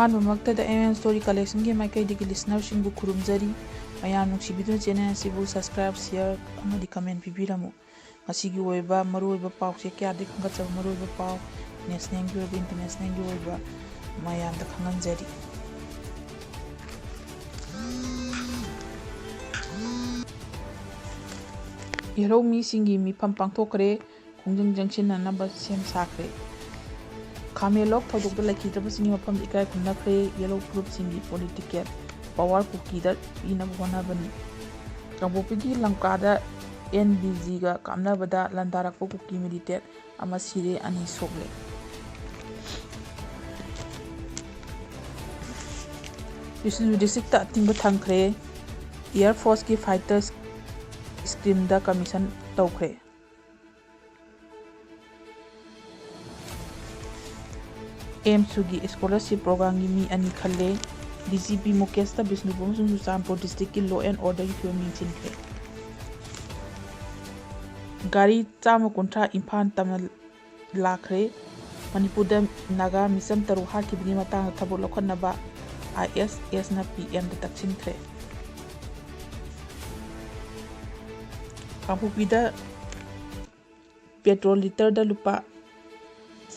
ꯑꯍꯥꯟꯕꯃꯛꯇꯗ MM Story Collectionꯒꯤ ꯃꯥꯏꯀꯩꯗꯒꯤ ꯂꯤꯁꯅꯔꯁꯤꯡꯕꯨ ꯈꯨꯔꯨꯝꯖꯔꯤ꯫ ꯃꯌꯥꯝ ꯅꯨꯡꯁꯤꯕꯤꯗꯨꯅ channel ꯑꯁꯤꯕꯨ ꯁꯕꯁꯀ꯭ꯔꯥꯏꯕ, ꯁꯦꯌꯔ ꯑꯃꯗꯤ ꯀꯃꯦꯟꯠ ꯄꯤꯕꯤꯔꯝꯃꯨ꯫ ꯉꯁꯤꯒꯤ ꯑꯣꯏꯕ ꯃꯔꯨꯑꯣꯏꯕ ꯄꯥꯎꯆꯦ ꯀꯌꯥꯗꯒꯤ ꯈꯟꯒꯠꯆꯕ ꯃꯔꯨꯑꯣꯏꯕ ꯄꯥꯎ, ꯅꯦꯁꯅꯦꯜꯒꯤ ꯑꯣꯏꯕ ꯏꯟꯇꯔꯅꯦꯁꯅꯦꯜꯒꯤ ꯑꯣꯏꯕ ꯃꯌꯥꯝꯗ ꯈꯪꯍꯟꯖꯔꯤ꯫ ꯌꯦꯜꯍꯧꯃꯤꯁꯤꯡꯒꯤ ꯃꯤꯐꯝ ꯄꯥꯡꯊꯣꯛꯈ꯭ꯔꯦ, ꯈꯣꯡꯖꯪ ꯆꯪꯁꯤꯟꯅꯅꯕ ꯁꯦꯝ ꯁꯥꯈ꯭ꯔꯦ꯫ ꯈꯥꯃꯦꯟꯂꯣꯛ ꯊꯧꯗꯣꯛꯇ ꯂꯩꯈꯤꯗ꯭ꯔꯕꯁꯤꯡꯒꯤ ꯃꯐꯝꯗ ꯏꯀꯥꯏ ꯈꯨꯝꯅꯈ꯭ꯔꯦ꯫ ꯌꯦꯜꯍꯧ ꯐꯨꯔꯨꯞꯁꯤꯡꯒꯤ ꯄꯣꯂꯤꯇꯤꯀꯦꯜ ꯄꯥꯋꯔ ꯀꯨꯀꯤꯗ ꯄꯤꯅꯕ ꯍꯣꯠꯅꯕꯅꯤ꯫ ꯀꯥꯡꯄꯣꯛꯄꯤꯒꯤ ꯂꯝꯀꯥꯗ NBGꯒ ꯀꯥꯞꯅꯕꯗ ꯂꯥꯟꯗꯥꯔꯛꯄ ꯀꯨꯀꯤ ꯃꯤꯂꯤꯇꯦꯟꯠ ꯑꯃ ꯁꯤꯔꯦ, 2 ꯁꯣꯛꯂꯦ꯫ ꯕꯤꯁꯅꯨꯄꯨꯔ ꯗꯤꯁꯇ꯭ꯔꯤꯛꯇ ꯑꯊꯤꯡꯕ ꯊꯝꯈ꯭ꯔꯦ꯫ ꯑꯦꯌꯔ ꯐꯣꯔꯁꯀꯤ ꯐꯥꯏꯇꯔ ꯁ꯭ꯀꯤꯝꯗ ꯀꯃꯤꯁꯟ ꯇꯧꯈ꯭ꯔꯦ꯫ ꯑꯦꯝꯁꯨꯒꯤ ꯁ꯭ꯀꯣꯂꯔꯁꯤꯞ ꯄ꯭ꯔꯣꯒ꯭ꯔꯥꯝꯒꯤ ꯃꯤ 2 ꯈꯜꯂꯦ꯫ DGP ꯃꯨꯀꯦꯁꯇ ꯕꯤꯁꯅꯨꯄꯨꯔ ꯑꯃꯁꯨꯡ ꯆꯨꯔꯆꯥꯟꯄꯨꯔ ꯗꯤꯁꯇ꯭ꯔꯤꯛꯀꯤ ꯂꯣ ꯑꯦꯟ ꯑꯣꯔꯗꯔꯒꯤ ꯐꯤꯚꯝ ꯌꯦꯡꯁꯤꯟꯈ꯭ꯔꯦ꯫ ꯒꯥꯔꯤ 150 ꯏꯝꯐꯥꯜ ꯇꯝꯅ ꯂꯥꯛꯈ꯭ꯔꯦ꯫ ꯃꯅꯤꯄꯨꯔꯗ ꯅꯥꯒꯥ ꯃꯤꯆꯝ 3 ꯍꯥꯠꯈꯤꯕꯒꯤ ꯃꯇꯥꯡꯗ ꯊꯕꯛ ꯂꯧꯈꯠꯅꯕ ISSꯅ PMꯗ ꯇꯛꯁꯤꯟꯈ꯭ꯔꯦ꯫ ꯀꯥꯡꯄꯣꯛꯄꯤꯗ ꯄꯦꯇ꯭ꯔꯣꯜ ꯂꯤꯇꯔꯗ ꯂꯨꯄꯥ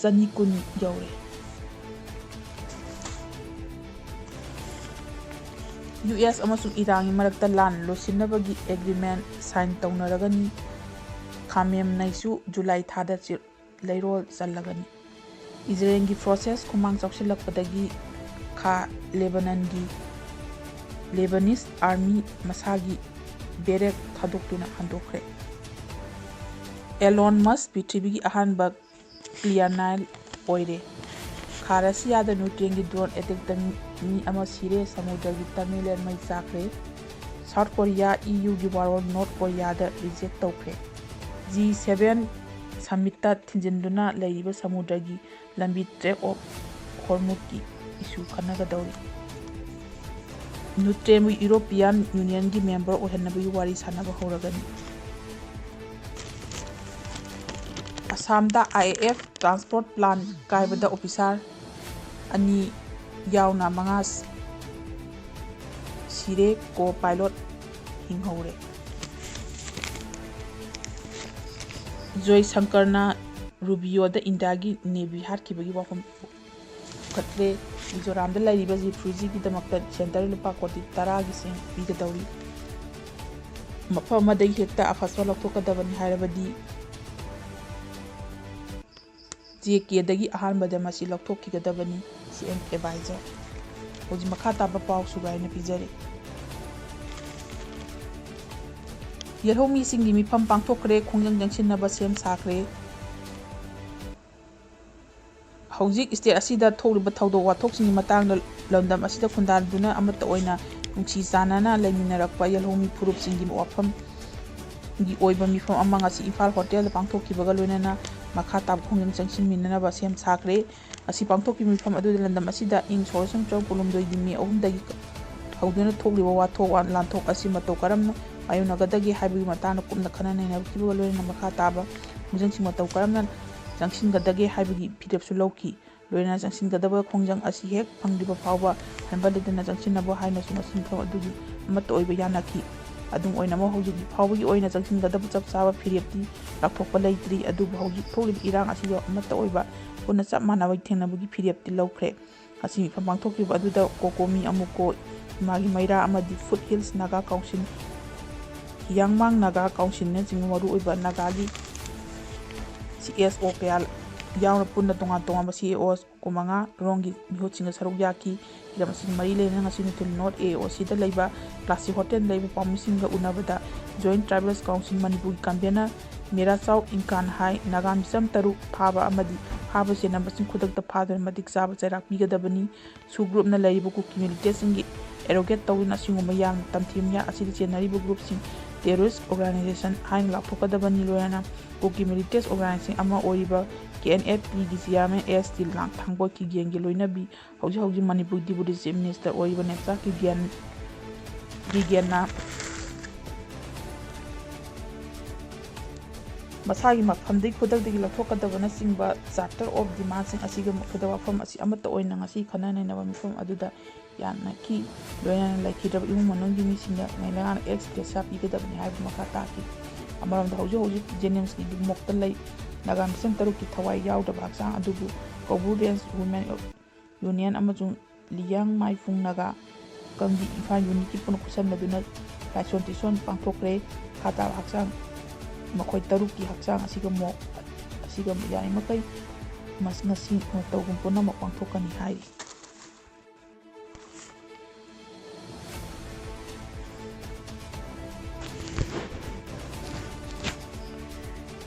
110 ꯌꯧꯔꯦ꯫ US ꯑꯃꯁꯨꯡ ꯏꯔꯥꯟꯒꯤ ꯃꯔꯛꯇ ꯂꯥꯟ ꯂꯣꯏꯁꯤꯟꯅꯕꯒꯤ ꯑꯦꯒ꯭ꯔꯤꯃꯦꯟꯠ ꯁꯥꯏꯟ ꯇꯧꯅꯔꯒꯅꯤ꯫ ꯈꯥꯃꯦꯝꯅꯩꯁꯨ ꯖꯨꯂꯥꯏ ꯊꯥꯗ ꯂꯩꯔꯣꯜ ꯆꯜꯂꯒꯅꯤ꯫ ꯏꯖꯔꯦꯜꯒꯤ ꯐꯣꯔꯁꯦꯁ ꯈꯨꯃꯥꯡ ꯆꯥꯎꯁꯤꯜꯂꯛꯄꯗꯒꯤ ꯈꯥ ꯂꯦꯕꯅꯤꯁ ꯑꯥꯔꯃꯤ ꯃꯁꯥꯒꯤ ꯕꯦꯔꯦꯛ ꯊꯥꯗꯣꯛꯇꯨꯅ ꯍꯟꯗꯣꯛꯈ꯭ꯔꯦ꯫ ꯑꯦꯂꯣꯟ ꯃꯁꯛ ꯄ꯭ꯔꯤꯊꯤꯕꯤꯒꯤ ꯑꯍꯥꯟꯕ ꯀ꯭ꯂꯤꯌꯔꯅꯥꯏꯜ ꯑꯣꯏꯔꯦ꯫ ꯈꯥ ꯔꯁꯤꯌꯥꯗ ꯅ꯭ꯌꯨꯀ꯭ꯂꯤꯌꯔꯒꯤ ꯗ꯭ꯔꯣꯟ ꯑꯦꯇꯦꯛꯇ ꯃꯤ 1 ꯁꯤꯔꯦ꯫ ꯁꯃꯨꯗ꯭ꯔꯒꯤ ꯇꯔꯃꯤꯅꯦꯜ ꯃꯩ ꯆꯥꯛꯈ꯭ꯔꯦ꯫ ꯁꯥꯎꯊ ꯀꯣꯔꯤꯌꯥ EUꯒꯤ ꯋꯥꯔꯣꯜ ꯅꯣꯔꯊ ꯀꯣꯔꯤꯌꯥꯗ ꯔꯤꯖꯦꯛ ꯇꯧꯈ꯭ꯔꯦ꯫ G7 ꯁꯝꯃꯤꯠꯇ ꯊꯤꯡꯖꯤꯟꯗꯨꯅ ꯂꯩꯔꯤꯕ ꯁꯃꯨꯗ꯭ꯔꯒꯤ ꯂꯝꯕꯤ ꯇ꯭ꯔꯦꯛ ꯑꯣꯐ ꯍꯣꯔꯃꯨꯖꯒꯤ ꯏꯁꯨ ꯈꯟꯅꯒꯗꯧꯔꯤ꯫ ꯌꯨꯀ꯭ꯔꯦꯟꯕꯨ ꯌꯨꯔꯣꯄꯤꯌꯟ ꯌꯨꯅꯤꯌꯟꯒꯤ ꯃꯦꯝꯕꯔ ꯑꯣꯏꯍꯟꯅꯕꯒꯤ ꯋꯥꯔꯤ ꯁꯥꯅꯕ ꯍꯧꯔꯒꯅꯤ꯫ ꯑꯁꯥꯝꯗ IAF ꯇ꯭ꯔꯥꯟꯁꯄꯣꯔꯠ ꯄ꯭ꯂꯥꯟ ꯀꯥꯏꯕꯗ ꯑꯣꯐꯤꯁꯥꯔ 2 ꯌꯥꯎꯅ 5 ꯁꯤꯔꯦ, ꯀꯣ-ꯄꯥꯏꯂꯣꯠ ꯍꯤꯡꯍꯧꯔꯦ꯫ ꯖꯣꯏꯁꯪꯀꯔꯅ ꯔꯨꯕꯤꯌꯣꯗ ꯏꯟꯗꯤꯌꯥꯒꯤ ꯅꯦꯚꯤ ꯍꯥꯠꯈꯤꯕꯒꯤ ꯋꯥꯐꯝ ꯄꯨꯈꯠꯂꯦ꯫ ꯃꯤꯖꯣꯔꯥꯝꯗ ꯂꯩꯔꯤꯕ ꯔꯤꯐ꯭ꯌꯨꯖꯤꯒꯤꯗꯃꯛꯇ ꯁꯦꯟꯇꯔꯅ ꯂꯨꯄꯥ ꯀꯣꯇꯤ 10ꯒꯤ ꯁꯦꯟ ꯄꯤꯒꯗꯧꯔꯤ꯫ ꯃꯐꯝ ꯑꯃꯗꯒꯤ ꯍꯦꯛꯇ ꯑꯐꯁ꯭ꯋꯥ ꯂꯧꯊꯣꯛꯀꯗꯕꯅꯤ ꯍꯥꯏꯔꯕꯗꯤ JKꯗꯒꯤ ꯑꯍꯥꯟꯕꯗ ꯃꯁꯤ ꯂꯧꯊꯣꯛꯈꯤꯒꯗꯕꯅꯤ꯫ CM adviser. ꯍꯧꯖꯤꯛ ꯃꯈꯥ ꯇꯥꯕ ꯄꯥꯎ ꯁꯨꯒꯥꯏꯅ ꯄꯤꯖꯔꯤ꯫ ꯌꯦꯜꯍꯧꯃꯤꯁꯤꯡꯒꯤ ꯃꯤꯐꯝ ꯄꯥꯡꯊꯣꯛꯈ꯭ꯔꯦ, ꯈꯣꯡꯖꯪ ꯆꯪꯁꯤꯟꯅꯕ ꯁꯦꯝ ꯁꯥꯈ꯭ꯔꯦ꯫ ꯍꯧꯖꯤꯛ ꯁ꯭ꯇꯦꯠ ꯑꯁꯤꯗ ꯊꯣꯛꯂꯤꯕ ꯊꯧꯗꯣꯛ ꯋꯥꯊꯣꯛꯁꯤꯡꯒꯤ ꯃꯇꯥꯡꯗ ꯂꯝꯗꯝ ꯑꯁꯤꯗ ꯈꯨꯟꯗꯥꯗꯨꯅ ꯑꯃꯠꯇ ꯑꯣꯏꯅ ꯅꯨꯡꯁꯤ ꯆꯥꯟꯅꯅ ꯂꯩꯃꯤꯟꯅꯔꯛꯄ ꯌꯦꯜꯍꯧꯃꯤ ꯐꯨꯔꯨꯞꯁꯤꯡꯒꯤ ꯋꯥꯐꯝꯒꯤ ꯑꯣꯏꯕ ꯃꯤꯐꯝ ꯑꯃ ꯉꯁꯤ ꯏꯝꯐꯥꯜ ꯍꯣꯇꯦꯜꯗ ꯄꯥꯡꯊꯣꯛꯈꯤꯕꯒ ꯂꯣꯏꯅꯅ ꯃꯈꯥ ꯇꯥꯕ ꯈꯣꯡꯖꯪ ꯆꯪꯁꯤꯟꯃꯤꯟꯅꯅꯕ ꯁꯦꯝ ꯁꯥꯈ꯭ꯔꯦ꯫ ꯉꯁꯤ ꯄꯥꯡꯊꯣꯛꯈꯤꯕ ꯃꯤꯐꯝ ꯑꯗꯨꯗ ꯂꯝꯗꯝ ꯑꯁꯤꯗ ꯏꯪ 1992ꯒꯤ ꯃꯦ 3ꯗꯒꯤ ꯍꯧꯗꯨꯅ ꯊꯣꯛꯂꯤꯕ ꯋꯥꯊꯣꯛ ꯂꯥꯟꯊꯣꯛ ꯑꯁꯤ ꯃꯇꯧ ꯀꯔꯝꯅ ꯃꯥꯌꯣꯛꯅꯒꯗꯒꯦ ꯍꯥꯏꯕꯒꯤ ꯃꯇꯥꯡꯗ ꯀꯨꯞꯅ ꯈꯟꯅ ꯅꯩꯅꯈꯤꯕꯒ ꯂꯣꯏꯅꯅ ꯃꯈꯥ ꯇꯥꯕ ꯈꯣꯡꯖꯪꯁꯤꯡ ꯃꯇꯧ ꯀꯔꯝꯅ ꯆꯪꯁꯤꯟꯒꯗꯒꯦ ꯍꯥꯏꯕꯒꯤ ꯐꯤꯔꯦꯞꯁꯨ ꯂꯧꯈꯤ꯫ ꯂꯣꯏꯅꯅ ꯆꯪꯁꯤꯟꯒꯗꯕ ꯈꯣꯡꯖꯪ ꯑꯁꯤ ꯍꯦꯛ ꯐꯪꯗ꯭ꯔꯤꯕ ꯐꯥꯎꯕ ꯍꯟꯕ ꯂꯦꯞꯇꯅ ꯆꯪꯁꯤꯟꯅꯕ ꯍꯥꯏꯅꯁꯨ ꯉꯁꯤ ꯃꯤꯐꯝ ꯑꯗꯨꯒꯤ ꯑꯃꯠꯇ ꯑꯣꯏꯕ ꯌꯥꯅꯈꯤ꯫ ꯑꯗꯨꯝ ꯑꯣꯏꯅꯃꯛ ꯍꯧꯖꯤꯛ ꯐꯥꯎꯕꯒꯤ ꯑꯣꯏꯅ ꯆꯪꯁꯤꯟꯒꯗꯕ ꯆꯞ ꯆꯥꯕ ꯐꯤꯔꯦꯞꯇꯤ ꯂꯥꯎꯊꯣꯛꯄ ꯂꯩꯇ꯭ꯔꯤ꯫ ꯑꯗꯨꯕꯨ ꯍꯧꯖꯤꯛ ꯊꯣꯛꯂꯤꯕ ꯏꯔꯥꯡ ꯑꯁꯤꯗ ꯑꯃꯠꯇ ꯑꯣꯏꯕ ꯄꯨꯟꯅ ꯆꯞ ꯃꯥꯟꯅꯕ ꯊꯦꯡꯅꯕꯒꯤ ꯐꯤꯔꯦꯞꯇꯤ ꯂꯧꯈ꯭ꯔꯦ꯫ ꯉꯁꯤ ꯃꯤꯐꯝ ꯄꯥꯡꯊꯣꯛꯈꯤꯕ ꯑꯗꯨꯗ ꯀꯣꯀꯣꯃꯤ ꯑꯃꯨꯀꯣ, ꯏꯃꯥꯒꯤ ꯃꯩꯔꯥ ꯑꯃꯗꯤ ꯐꯨꯠ ꯍꯤꯜꯁ ꯅꯥꯒꯥ ꯀꯥꯎꯟꯁꯤꯜ, ꯍꯤꯌꯥꯡꯃꯥꯡ ꯅꯥꯒꯥ ꯀꯥꯎꯟꯁꯤꯜꯅꯆꯤꯡꯕ ꯃꯔꯨꯑꯣꯏꯕ ꯅꯥꯒꯥꯒꯤ CSO ꯀꯌꯥ ꯌꯥꯎꯅ ꯄꯨꯟꯅ ꯇꯣꯉꯥꯟ ꯇꯣꯉꯥꯟꯕ CAO 5 ꯔꯣꯝꯒꯤ ꯃꯤꯍꯨꯠꯁꯤꯡꯒ ꯁꯔꯨꯛ ꯌꯥꯈꯤ꯫ ꯍꯤꯔꯝ ꯑꯁꯤꯒ ꯃꯔꯤ ꯂꯩꯅꯅ ꯉꯁꯤ ꯅꯨꯡꯊꯤꯜ ꯅꯣꯔꯊ AOCꯗ ꯂꯩꯕ ꯀ꯭ꯂꯥꯁꯤꯛ ꯍꯣꯇꯦꯜꯗ ꯂꯩꯕ ꯄꯥꯎꯃꯤꯁꯤꯡꯒ ꯎꯅꯕꯗ ꯖꯣꯏꯟꯠ ꯇ꯭ꯔꯥꯏꯕꯦꯜꯁ ꯀꯥꯎꯟꯁꯤꯜ ꯃꯅꯤꯄꯨꯔꯒꯤ ꯀꯟꯚꯦꯅꯔ ꯃꯦꯔꯥꯆꯥꯎ ꯏꯟꯀꯥꯟ ꯍꯥꯏ ꯅꯥꯒꯥ ꯃꯤꯆꯝ 3 ꯐꯥꯕ ꯑꯃꯗꯤ ꯐꯥꯕ ꯆꯦꯟꯅꯕꯁꯤꯡ ꯈꯨꯗꯛꯇ ꯐꯥꯗꯨꯅ ꯃꯇꯤꯛ ꯆꯥꯕ ꯆꯩꯔꯥꯛ ꯄꯤꯒꯗꯕꯅꯤ꯫ ꯁꯨ ꯒ꯭ꯔꯨꯞꯅ ꯂꯩꯔꯤꯕ ꯀꯨꯀꯤ ꯃꯤꯂꯤꯇꯦꯟꯠꯁꯤꯡꯒꯤ ꯑꯦꯔꯣꯒꯦꯠ ꯇꯧꯗꯨꯅ ꯑꯁꯤꯒꯨꯝꯕ ꯌꯥꯝꯅ ꯇꯝꯊꯤ ꯃꯌꯥꯛ ꯑꯁꯤꯗ ꯆꯦꯟꯅꯔꯤꯕ ꯒ꯭ꯔꯨꯞꯁꯤꯡ ꯇꯦꯔꯣꯔꯤꯁꯠ ꯑꯣꯔꯒꯅꯥꯏꯖꯦꯁꯟ ꯍꯥꯏꯅ ꯂꯥꯎꯊꯣꯛꯀꯗꯕꯅꯤ꯫ ꯂꯣꯏꯅꯅ ꯀꯨꯀꯤ ꯃꯤꯂꯤꯇꯦꯟꯠ ꯑꯣꯔꯒꯅꯥꯏꯖꯦꯁꯟ ꯑꯃ ꯑꯣꯏꯔꯤꯕ KNFPꯒꯤ ꯆꯤꯌꯥꯔꯃꯦꯟ AST ꯂꯥꯡꯊꯥꯡꯕꯣꯏ ꯀꯤꯒꯦꯟꯒꯤ ꯂꯣꯏꯅꯕꯤ ꯍꯧꯖꯤꯛ ꯃꯅꯤꯄꯨꯔꯒꯤ ꯗꯤꯄꯨꯇꯤ ꯆꯤꯐ ꯃꯤꯅꯤꯁꯇꯔ ꯑꯣꯏꯔꯤꯕ ꯅꯦꯝꯆꯥ ꯀꯤꯒꯦꯟꯅ ꯃꯁꯥꯒꯤ ꯃꯐꯝꯗꯒꯤ ꯈꯨꯗꯛꯇꯒꯤ ꯂꯧꯊꯣꯛꯀꯗꯕꯅꯆꯤꯡꯕ ꯆꯥꯔꯇꯔ ꯑꯣꯐ ꯗꯤꯃꯥꯟꯁꯤꯡ ꯑꯁꯤꯒ ꯃꯈꯣꯏꯗ ꯋꯥꯐꯝ ꯑꯁꯤ ꯑꯃꯠꯇ ꯑꯣꯏꯅ ꯉꯁꯤ ꯈꯟꯅ ꯅꯩꯅꯕ ꯃꯤꯐꯝ ꯑꯗꯨꯗ ꯌꯥꯅꯈꯤ꯫ ꯂꯣꯏꯅꯅ ꯂꯩꯈꯤꯗ꯭ꯔꯕ ꯏꯃꯨꯡ ꯃꯅꯨꯡꯒꯤ ꯃꯤꯁꯤꯡꯗ ꯂꯩꯉꯥꯛꯅ ꯑꯦꯛꯁ ꯒ꯭ꯔꯦꯁꯤꯌꯥ ꯄꯤꯒꯗꯕꯅꯤ ꯍꯥꯏꯕ ꯃꯈꯥ ꯇꯥꯈꯤ꯫ ꯑꯃꯔꯣꯝꯗ ꯍꯧꯖꯤꯛ ꯖꯦꯅꯤꯝꯁꯀꯤ ꯌꯨꯝꯃꯣꯛꯇ ꯂꯩ ꯅꯥꯒꯥ ꯃꯤꯆꯝ 3ꯀꯤ ꯊꯋꯥꯏ ꯌꯥꯎꯗꯕ ꯍꯛꯆꯥꯡ ꯑꯗꯨꯕꯨ ꯀꯧꯕ꯭ꯔꯨ ꯔꯦꯟꯖ ꯋꯨꯃꯦꯟ ꯌꯨꯅꯤꯌꯟ ꯑꯃꯁꯨꯡ ꯂꯤꯌꯥꯡ ꯃꯥꯏꯐꯨꯡ ꯅꯥꯒꯥ ꯀꯪꯒꯤ ꯏꯝꯐꯥꯜ ꯌꯨꯅꯤꯠꯀꯤ ꯄꯨꯟꯅ ꯈꯨꯠꯁꯝꯅꯗꯨꯅ ꯂꯥꯏꯁꯣꯟ ꯇꯤꯟꯁꯣꯟ ꯄꯥꯡꯊꯣꯛꯈ꯭ꯔꯦ꯫ ꯃꯈꯥ ꯇꯥꯕ ꯍꯛꯆꯥꯡ ꯃꯈꯣꯏ 3ꯀꯤ ꯍꯛꯆꯥꯡ ꯑꯁꯤꯒ ꯌꯥꯔꯤꯃꯈꯩ ꯉꯁꯤ ꯃꯇꯧꯒꯨꯝ ꯄꯨꯝꯅꯃꯛ ꯄꯥꯡꯊꯣꯛꯀꯅꯤ ꯍꯥꯏꯔꯤ꯫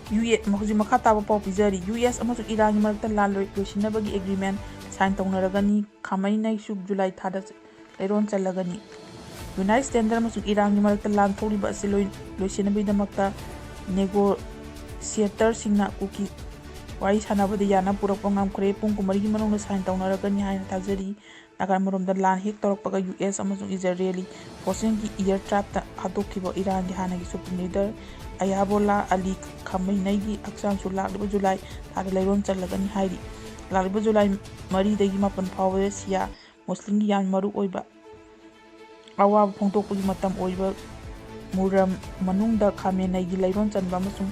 ꯍꯧꯖꯤꯛ ꯃꯈꯥ ꯇꯥꯕ ꯄꯥꯎ ꯄꯤꯖꯔꯤ꯫ US ꯑꯃꯁꯨꯡ ꯏꯔꯥꯟꯒꯤ ꯃꯔꯛꯇ ꯂꯥꯟ ꯂꯣꯏꯁꯤꯟꯅꯕꯒꯤ ꯑꯦꯒ꯭ꯔꯤꯃꯦꯟꯠ ꯁꯥꯏꯟ ꯇꯧꯅꯔꯒꯅꯤ꯫ ꯈꯥꯃꯩꯅꯩꯁꯨ ꯖꯨꯂꯥꯏ ꯊꯥꯗ ꯂꯩꯔꯣꯜ ꯆꯜꯂꯒꯅꯤ꯫ ꯌꯨꯅꯥꯏꯇꯦꯗ ꯁ꯭ꯇꯦꯠꯁ ꯑꯃꯁꯨꯡ ꯏꯔꯥꯟꯒꯤ ꯃꯔꯛꯇ ꯂꯥꯟ ꯊꯣꯛꯂꯤꯕ ꯑꯁꯤ ꯂꯣꯏꯁꯤꯟꯅꯕꯒꯤꯗꯃꯛꯇ ꯅꯦꯒꯣꯁꯤꯌꯦꯇꯔꯁꯤꯡꯅ ꯀꯨꯀꯤ ꯋꯥꯔꯤ ꯁꯥꯅꯕꯗ ꯌꯥꯅꯕ ꯄꯨꯔꯛꯄ ꯉꯝꯈ꯭ꯔꯦ꯫ ꯄꯨꯡ 24ꯒꯤ ꯃꯅꯨꯡꯗ ꯁꯥꯏꯟ ꯇꯧꯅꯔꯒꯅꯤ ꯍꯥꯏꯅ ꯊꯥꯖꯔꯤ꯫ ꯅꯥꯒꯥꯃꯔꯣꯝꯗ ꯂꯥꯟ ꯍꯦꯛ ꯇꯧꯔꯛꯄꯒ US ꯑꯃꯁꯨꯡ ꯏꯖꯔꯦꯂꯤ ꯐꯣꯔꯁꯦꯁꯀꯤ ꯑꯦꯌꯔ ꯁꯇ꯭ꯔꯥꯏꯛꯇ ꯍꯥꯠꯇꯣꯛꯈꯤꯕ ꯏꯔꯥꯟꯒꯤ ꯍꯥꯟꯅꯒꯤ ꯁꯨꯄ꯭ꯔꯤꯝ ꯂꯤꯗꯔ ꯑꯌꯥꯇꯣꯜꯂꯥ ꯑꯂꯤ ꯈꯥꯃꯩꯅꯩꯒꯤ ꯍꯛꯆꯥꯡꯁꯨ ꯂꯥꯛꯂꯤꯕ ꯖꯨꯂꯥꯏ ꯊꯥꯗ ꯂꯩꯔꯣꯜ ꯆꯜꯂꯒꯅꯤ ꯍꯥꯏꯔꯤ꯫ ꯂꯥꯛꯂꯤꯕ ꯖꯨꯂꯥꯏ 4ꯗꯒꯤ 7 ꯐꯥꯎꯕꯗ ꯁꯤꯌꯥ ꯃꯨꯁꯂꯤꯝꯒꯤ ꯌꯥꯝꯅ ꯃꯔꯨ ꯑꯣꯏꯕ ꯑꯋꯥꯕ ꯐꯣꯡꯗꯣꯛꯄꯒꯤ ꯃꯇꯝ ꯑꯣꯏꯔꯤꯕ ꯃꯨꯍꯔꯔꯝ ꯃꯅꯨꯡꯗ ꯈꯥꯃꯦꯅꯩꯒꯤ ꯂꯩꯔꯣꯜ ꯆꯟꯕ ꯑꯃꯁꯨꯡ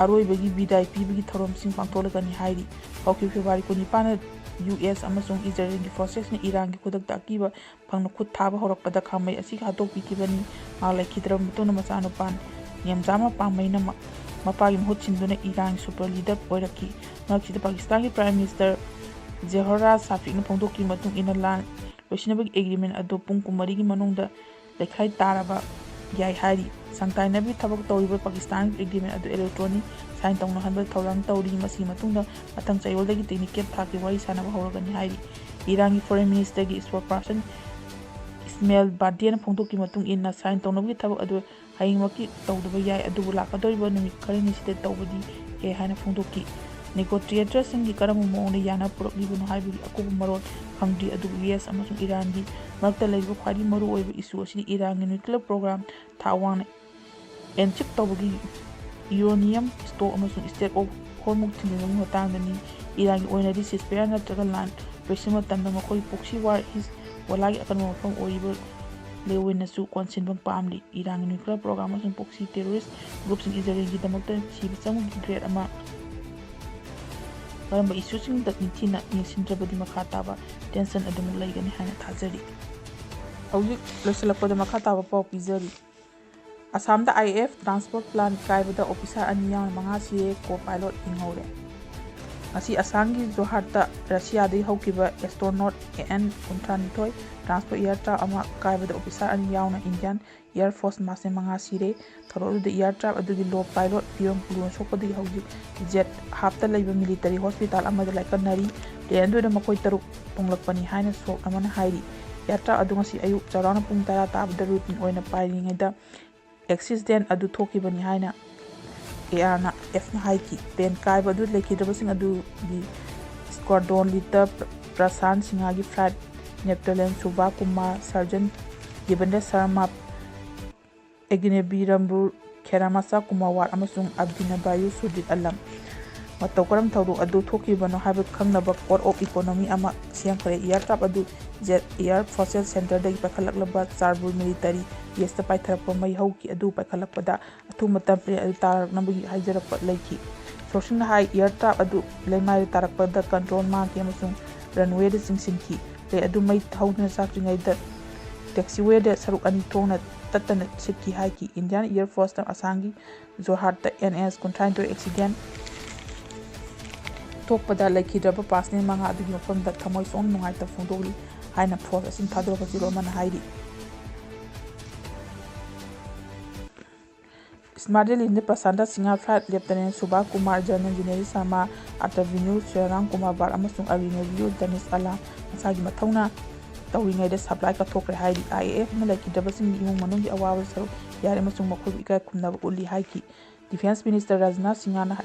ꯑꯔꯣꯏꯕꯒꯤ ꯕꯤꯗꯥꯏ ꯄꯤꯕꯒꯤ ꯊꯧꯔꯝꯁꯤꯡ ꯄꯥꯡꯊꯣꯛꯂꯒꯅꯤ ꯍꯥꯏꯔꯤ꯫ ꯍꯧꯈꯤꯕ ꯐꯦꯕ꯭ꯔꯨꯋꯥꯔꯤ 19ꯗ US ꯑꯃꯁꯨꯡ ꯏꯖꯔꯦꯜꯒꯤ ꯐꯣꯔꯁꯦꯁꯅ ꯏꯔꯥꯟꯒꯤ ꯈꯨꯠꯇ ꯑꯀꯤꯕ ꯐꯪꯅ ꯈꯨꯠ ꯊꯥꯕ ꯍꯧꯔꯛꯄꯗ ꯈꯥꯃꯩ ꯑꯁꯤ ꯍꯥꯠꯇꯣꯛꯄꯤꯈꯤꯕꯅꯤ꯫ ꯃꯍꯥꯛ ꯂꯩꯈꯤꯗ꯭ꯔꯕ ꯃꯇꯨꯡꯗ ꯃꯆꯥꯅꯨꯄꯥ ꯅꯦꯝꯖꯥꯃ ꯄꯥꯡꯃꯩꯅ ꯃꯄꯥꯒꯤ ꯃꯍꯨꯠ ꯁꯤꯟꯗꯨꯅ ꯏꯔꯥꯟꯒꯤ ꯁꯨꯄꯔ ꯂꯤꯗꯔ ꯑꯣꯏꯔꯛꯈꯤ꯫ ꯃꯔꯛꯁꯤꯗ ꯄꯥꯀꯤꯁꯇꯥꯟꯒꯤ ꯄ꯭ꯔꯥꯏꯝ ꯃꯤꯅꯤꯁꯇꯔ ꯖꯦꯍꯣꯔꯥꯖ ꯁꯥꯐꯤꯛꯅ ꯐꯣꯡꯗꯣꯛꯈꯤꯕ ꯃꯇꯨꯡ ꯏꯟꯅ ꯂꯥꯟ ꯂꯣꯏꯁꯤꯟꯅꯕꯒꯤ ꯑꯦꯒ꯭ꯔꯤꯃꯦꯟꯠ ꯑꯗꯨ ꯄꯨꯡ 24ꯒꯤ ꯃꯅꯨꯡꯗ ꯂꯩꯈꯥꯏ ꯇꯥꯔꯕ ꯌꯥꯏ ꯍꯥꯏꯔꯤ꯫ ꯁꯪꯇꯥꯏꯅꯕꯒꯤ ꯊꯕꯛ ꯇꯧꯔꯤꯕ ꯄꯥꯀꯤꯁꯇꯥꯟꯒꯤ ꯑꯦꯒ꯭ꯔꯤꯃꯦꯟꯠ ꯑꯗꯨ ꯏꯂꯦꯛꯇ꯭ꯔꯣꯅꯤꯛ ꯁꯥꯏꯟ ꯇꯧꯅꯍꯟꯕꯗ ꯊꯧꯔꯥꯡ ꯇꯧꯔꯤ꯫ ꯃꯁꯤꯒꯤ ꯃꯇꯨꯡꯗ ꯃꯊꯪ ꯆꯌꯣꯜꯗꯒꯤ ꯇꯦꯛꯅꯤꯀꯦꯜ ꯊꯥꯛꯀꯤ ꯋꯥꯔꯤ ꯁꯥꯅꯕ ꯍꯧꯔꯒꯅꯤ ꯍꯥꯏꯔꯤ꯫ ꯏꯔꯥꯟꯒꯤ ꯐꯣꯔꯦꯟ ꯃꯤꯅꯤꯁꯇ꯭ꯔꯤꯒꯤ ꯁ꯭ꯄꯣꯛꯁꯄꯔꯁꯟ ꯏꯁꯃꯦꯏꯜ ꯕꯥꯘꯦꯅ ꯐꯣꯡꯗꯣꯛꯈꯤꯕ ꯃꯇꯨꯡ ꯏꯟꯅ ꯁꯥꯏꯟ ꯇꯧꯅꯕꯒꯤ ꯊꯕꯛ ꯑꯗꯨ ꯍꯌꯦꯡꯃꯛꯇꯤ ꯇꯧꯗꯕ ꯌꯥꯏ ꯑꯗꯨꯕꯨ ꯂꯥꯛꯀꯗꯧꯔꯤꯕ ꯅꯨꯃꯤꯠ ꯈꯔꯅꯤꯁꯤꯗ ꯇꯧꯕꯗꯤ ꯌꯥꯏ ꯍꯥꯏꯅ ꯐꯣꯡꯗꯣꯛꯈꯤ꯫ ꯅꯦꯒꯣꯇꯤꯌꯦꯇꯔꯁꯤꯡꯒꯤ ꯀꯔꯝꯕ ꯃꯑꯣꯡꯗ ꯌꯥꯅꯕ ꯄꯨꯔꯛꯂꯤꯕꯅꯣ ꯍꯥꯏꯕꯒꯤ ꯑꯀꯨꯞꯄ ꯃꯔꯣꯜ ꯐꯪꯗ꯭ꯔꯤ ꯑꯗꯨꯕꯨ US ꯑꯃꯁꯨꯡ ꯏꯔꯥꯟꯒꯤ ꯃꯔꯛꯇ ꯂꯩꯔꯤꯕ ꯈ꯭ꯋꯥꯏꯗꯒꯤ ꯃꯔꯨꯑꯣꯏꯕ ꯏꯁꯨ ꯑꯁꯤꯗꯤ ꯏꯔꯥꯟꯒꯤ ꯅ꯭ꯌꯨꯀ꯭ꯂꯤꯌꯔ ꯄ꯭ꯔꯣꯒ꯭ꯔꯥꯝ ꯊꯥꯛ ꯋꯥꯡꯅ ꯑꯦꯆꯤꯚ ꯇꯧꯕꯒꯤ ꯌꯨꯔꯦꯅꯤꯌꯝ ꯁ꯭ꯇꯣꯛ ꯑꯃꯁꯨꯡ ꯁ꯭ꯇ꯭ꯔꯦꯠ ꯑꯣꯐ ꯍꯣꯔꯃꯨꯖ ꯊꯤꯡꯖꯤꯟꯕꯒꯤ ꯃꯇꯥꯡꯗꯅꯤ꯫ ꯏꯔꯥꯟꯒꯤ ꯑꯣꯏꯅꯗꯤ ꯁꯤꯖꯐꯥꯌꯔ ꯅꯠꯇ꯭ꯔꯒ ꯂꯥꯟ ꯂꯣꯏꯁꯤꯟꯕ ꯃꯇꯝꯗ ꯃꯈꯣꯏꯒꯤ ꯄ꯭ꯔꯣꯛꯁꯤ ꯋꯥꯔ ꯍꯤꯖꯕꯣꯂꯥꯒꯤ ꯑꯀꯟꯕ ꯃꯐꯝ ꯑꯣꯏꯔꯤꯕ ꯂꯦꯕꯅꯣꯟꯅꯁꯨ ꯀꯣꯟꯁꯤꯟꯕ ꯄꯥꯝꯂꯤ꯫ ꯏꯔꯥꯟꯒꯤ ꯅ꯭ꯌꯨꯀ꯭ꯂꯤꯌꯔ ꯄ꯭ꯔꯣꯒ꯭ꯔꯥꯝ ꯑꯃꯁꯨꯡ ꯄ꯭ꯔꯣꯛꯁꯤ ꯇꯦꯔꯣꯔꯤꯁꯠ ꯒ꯭ꯔꯨꯞꯁꯤꯡ ꯏꯖꯔꯦꯜꯒꯤꯗꯃꯛꯇ ꯁꯤꯕ ꯆꯪꯕꯒꯤ ꯊ꯭ꯔꯦꯠ ꯑꯃ ꯀꯔꯝꯕ ꯏꯁꯨꯁꯤꯡꯗ ꯅꯤꯡꯊꯤꯅ ꯌꯦꯡꯁꯤꯟꯗ꯭ꯔꯕꯗꯤ ꯃꯈꯥ ꯇꯥꯕ ꯇꯦꯟꯁꯟ ꯑꯗꯨꯃꯛ ꯂꯩꯒꯅꯤ ꯍꯥꯏꯅ ꯊꯥꯖꯔꯤ꯫ ꯍꯧꯖꯤꯛ ꯂꯣꯏꯁꯤꯜꯂꯛꯄꯗ ꯃꯈꯥ ꯇꯥꯕ ꯄꯥꯎ ꯄꯤꯖꯔꯤ꯫ ꯑꯁꯥꯝꯗ IAF ꯇ꯭ꯔꯥꯟꯁꯄꯣꯔꯠ ꯄ꯭ꯂꯥꯟ ꯀꯥꯏꯕꯗ ꯑꯣꯐꯤꯁꯥꯔ 2 ꯌꯥꯎꯅ 5 ꯁꯤꯔꯦ ꯀꯣ-ꯄꯥꯏꯂꯣꯠ ꯍꯤꯡꯍꯧꯔꯦ꯫ ꯉꯁꯤ ꯑꯁꯥꯝꯒꯤ ꯖꯣꯔꯍꯥꯠꯇ ꯔꯁꯤꯌꯥꯗꯒꯤ ꯍꯧꯈꯤꯕ ꯑꯦꯁꯇ꯭ꯔꯣꯅꯣꯠ AN-32 ꯇ꯭ꯔꯥꯟꯁꯄꯣꯔꯠ ꯏꯌꯔꯀ꯭ꯔꯥꯐꯠ ꯑꯃ ꯀꯥꯏꯕꯗ ꯑꯣꯐꯤꯁꯥꯔ 2 ꯌꯥꯎꯅ ꯏꯟꯗꯤꯌꯟ ꯑꯦꯌꯔ ꯐꯣꯔꯁ ꯃꯥꯔꯁꯦꯜ 5 ꯁꯤꯔꯦ꯫ ꯊꯧꯔꯝ ꯑꯗꯨꯗ ꯑꯦꯌꯔꯀ꯭ꯔꯥꯐꯠ ꯑꯗꯨꯒꯤ ꯂꯣ ꯄꯥꯏꯂꯣꯠ ꯐꯤꯚꯝ ꯂꯨꯅ ꯁꯣꯛꯄꯗꯒꯤ ꯍꯧꯖꯤꯛ ꯖꯦꯠ ꯍꯥꯞꯇ ꯂꯩꯕ ꯃꯤꯂꯤꯇꯔꯤ ꯍꯣꯁꯄꯤꯇꯥꯜ ꯑꯃꯗ ꯂꯥꯏꯀꯠꯅꯔꯤ꯫ ꯄ꯭ꯂꯦꯟ ꯑꯗꯨꯗ ꯃꯈꯣꯏ 3 ꯇꯣꯡꯂꯛꯄꯅꯤ ꯍꯥꯏꯅ ꯁꯣꯔꯁ ꯑꯃꯅ ꯍꯥꯏꯔꯤ꯫ ꯑꯦꯌꯔꯀ꯭ꯔꯥꯐꯠ ꯑꯗꯨ ꯉꯁꯤ ꯑꯌꯨꯛ ꯆꯥꯎꯔꯥꯛꯅ ꯄꯨꯡ 10 ꯇꯥꯕꯗ ꯔꯨꯇꯤꯟ ꯑꯣꯏꯅ ꯄꯥꯏꯔꯤꯉꯩꯗ ꯑꯦꯛꯁꯤꯗꯦꯟꯠ ꯑꯗꯨ ꯊꯣꯛꯈꯤꯕꯅꯤ ꯍꯥꯏꯅ ARNFꯅ ꯍꯥꯏꯈꯤ꯫ ꯄ꯭ꯂꯦꯟ ꯀꯥꯏꯕ ꯑꯗꯨꯗ ꯂꯩꯈꯤꯗ꯭ꯔꯕꯁꯤꯡ ꯑꯗꯨꯗꯤ ꯁ꯭ꯀ꯭ꯋꯥꯗ꯭ꯔꯣꯟ ꯂꯤꯗꯔ ꯄ꯭ꯔꯁꯥꯟꯠ ꯁꯤꯡꯍꯒꯤ flight lieutenant Subha Kumar, sergeant Devendra Sharma, ꯑꯒꯅꯤꯕꯤꯔꯝꯕꯨ ꯈꯦꯔꯥꯃꯆꯥ ꯀꯨꯃꯥꯔꯋꯥꯠ ꯑꯃꯁꯨꯡ ꯑꯚꯤꯅꯚꯥꯌꯨ ꯁꯨꯔꯖꯤꯠ ꯑꯂꯝ꯫ ꯃꯇꯧ ꯀꯔꯝꯅ ꯊꯧꯗꯣꯛ ꯑꯗꯨ ꯊꯣꯛꯈꯤꯕꯅꯣ ꯍꯥꯏꯕꯗꯨ ꯈꯪꯅꯕ ꯀꯣꯗ ꯑꯣꯐ ꯏꯀꯣꯅꯣꯃꯤ ꯑꯃ ꯁꯦꯝꯈ꯭ꯔꯦ꯫ ꯑꯦꯌꯔꯀ꯭ꯔꯥꯐꯠ ꯑꯗꯨ Z air forces ꯁꯦꯟꯇꯔꯗꯒꯤ ꯄꯥꯏꯈꯠꯂꯛꯂꯕ ꯆꯥꯔꯕꯨꯔ military best ꯄꯥꯏꯊꯔꯛꯄ ꯃꯩ ꯍꯧꯈꯤ꯫ ꯑꯗꯨꯕꯨ ꯄꯥꯏꯈꯠꯂꯛꯄꯗ ꯑꯊꯨꯕ ꯃꯇꯝꯗ ꯄ꯭ꯂꯦꯟ ꯑꯗꯨ ꯇꯥꯔꯛꯅꯕꯒꯤ ꯍꯥꯏꯖꯔꯛꯄ ꯂꯩꯈꯤ꯫ ꯁꯣꯔꯁꯁꯤꯡꯅ ꯍꯥꯏ ꯑꯦꯌꯔꯀ꯭ꯔꯥꯐꯠ ꯑꯗꯨ ꯂꯩꯃꯥꯏꯗ ꯇꯥꯔꯛꯄꯗ ꯀꯟꯇ꯭ꯔꯣꯜ ꯃꯥꯡꯈꯤ ꯑꯃꯁꯨꯡ ꯔꯟꯋꯦꯗ ꯆꯤꯡꯁꯤꯟꯈꯤ꯫ ꯄ꯭ꯂꯦꯟ ꯑꯗꯨ ꯃꯩ ꯍꯧꯗꯨꯅ ꯆꯥꯛꯇ꯭ꯔꯤꯉꯩꯗ ꯇꯦꯛꯁꯤꯋꯦꯗ ꯁꯔꯨꯛ ꯑꯅꯤ ꯊꯣꯛꯅ ꯇꯠꯇꯅ ꯁꯤꯠꯈꯤ ꯍꯥꯏꯈꯤ꯫ ꯏꯟꯗꯤꯌꯟ ꯑꯦꯌꯔ ꯐꯣꯔꯁꯅ ꯑꯁꯥꯝꯒꯤ ꯖꯣꯔꯍꯥꯠꯇ NH-32 ꯑꯦꯛꯁꯤꯗꯦꯟꯠ ꯊꯣꯛꯄꯗ ꯂꯩꯈꯤꯗ꯭ꯔꯕ ꯄꯥꯔꯁꯣꯅꯦꯜ 5 ꯑꯗꯨꯒꯤ ꯃꯐꯝꯗ ꯊꯃꯣꯏ ꯁꯣꯛꯅ ꯅꯨꯡꯉꯥꯏꯇꯕ ꯐꯣꯡꯗꯣꯛꯂꯤ ꯍꯥꯏꯅ ꯐꯣꯔꯁ ꯑꯁꯤꯅ ꯊꯥꯗꯣꯔꯛꯄ ꯆꯦꯔꯣꯜ ꯑꯃꯅ ꯍꯥꯏꯔꯤ꯫ ꯁ꯭ꯃꯥꯔꯠ ꯔꯦꯂꯤꯗ ꯄ꯭ꯔꯁꯥꯟꯇ ꯁꯤꯡꯍ, ꯐ꯭ꯂꯥꯏꯠ ꯂꯦꯐꯇꯦꯅꯦꯟꯠ ꯁꯨꯕꯥ ꯀꯨꯃꯥꯔ, ꯖꯔꯅꯦꯜ ꯖꯤꯅꯦꯔꯤ ꯁꯔꯃ, ꯑꯇꯚꯤꯅ꯭ꯌꯨ ꯁ꯭ꯔꯤꯔꯥꯝ ꯀꯨꯃꯥꯔ ꯕꯥꯠ ꯑꯃꯁꯨꯡ ꯑꯚꯤꯅꯚ꯭ꯌꯨ ꯗꯅꯤꯁ ꯑꯂꯥ ꯃꯁꯥꯒꯤ ꯃꯊꯧꯅꯥ ꯇꯧꯔꯤꯉꯩꯗ ꯁꯄ꯭ꯂꯥꯏ ꯀꯠꯊꯣꯛꯈ꯭ꯔꯦ ꯍꯥꯏꯔꯤ꯫ IAFꯅ ꯂꯩꯈꯤꯗ꯭ꯔꯕꯁꯤꯡꯒꯤ ꯏꯃꯨꯡ ꯃꯅꯨꯡꯒꯤ ꯑꯋꯥꯕꯗ ꯁꯔꯨꯛ ꯌꯥꯔꯤ ꯑꯃꯁꯨꯡ ꯃꯈꯣꯏꯕꯨ ꯏꯀꯥꯏ ꯈꯨꯝꯅꯕ ꯎꯠꯂꯤ ꯍꯥꯏꯈꯤ꯫ ꯗꯤꯐꯦꯟꯁ ꯃꯤꯅꯤꯁꯇꯔ ꯔꯥꯖꯅꯥꯊ ꯁꯤꯡꯍꯅ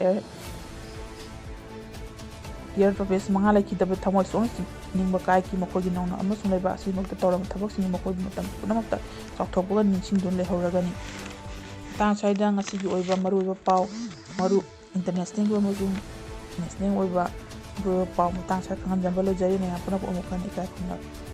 ꯑꯦꯌꯔꯕꯦꯁ 5 ꯂꯩꯈꯤꯗꯕꯗ ꯊꯃꯣꯏ ꯁꯣꯛꯅ ꯅꯤꯡꯕ ꯀꯥꯏꯈꯤ꯫ ꯃꯈꯣꯏꯒꯤ ꯅꯧꯅ ꯑꯃꯁꯨꯡ ꯂꯩꯕꯥꯛ ꯑꯁꯤꯒꯤꯗꯃꯛꯇ ꯇꯧꯔꯝꯕ ꯊꯕꯛꯁꯤꯡꯅ ꯃꯈꯣꯏꯕꯨ ꯃꯇꯝ ꯄꯨꯝꯅꯃꯛꯇ ꯆꯥꯎꯊꯣꯛꯄꯒ ꯅꯤꯡꯁꯤꯡꯗꯨꯅ ꯂꯩꯍꯧꯔꯒꯅꯤ꯫ ꯃꯇꯥꯡ ꯑꯁ꯭ꯋꯥꯏꯗ ꯉꯁꯤꯒꯤ ꯑꯣꯏꯕ ꯃꯔꯨꯑꯣꯏꯕ ꯄꯥꯎ ꯃꯔꯨꯞ ꯏꯟꯇꯔꯅꯦꯁꯅꯦꯜꯒꯤ ꯑꯃꯁꯨꯡ ꯅꯦꯁꯅꯦꯜ ꯑꯣꯏꯕ ꯄꯥꯎ ꯃꯇꯥꯡ ꯈꯪꯍꯟꯖꯕ ꯂꯣꯏꯖꯔꯤ꯫ ꯃꯌꯥꯝ ꯄꯨꯝꯅꯃꯛ ꯑꯃꯨꯛ ꯍꯟꯅ ꯏꯀꯥꯏ ꯈꯨꯝꯅꯔꯤ꯫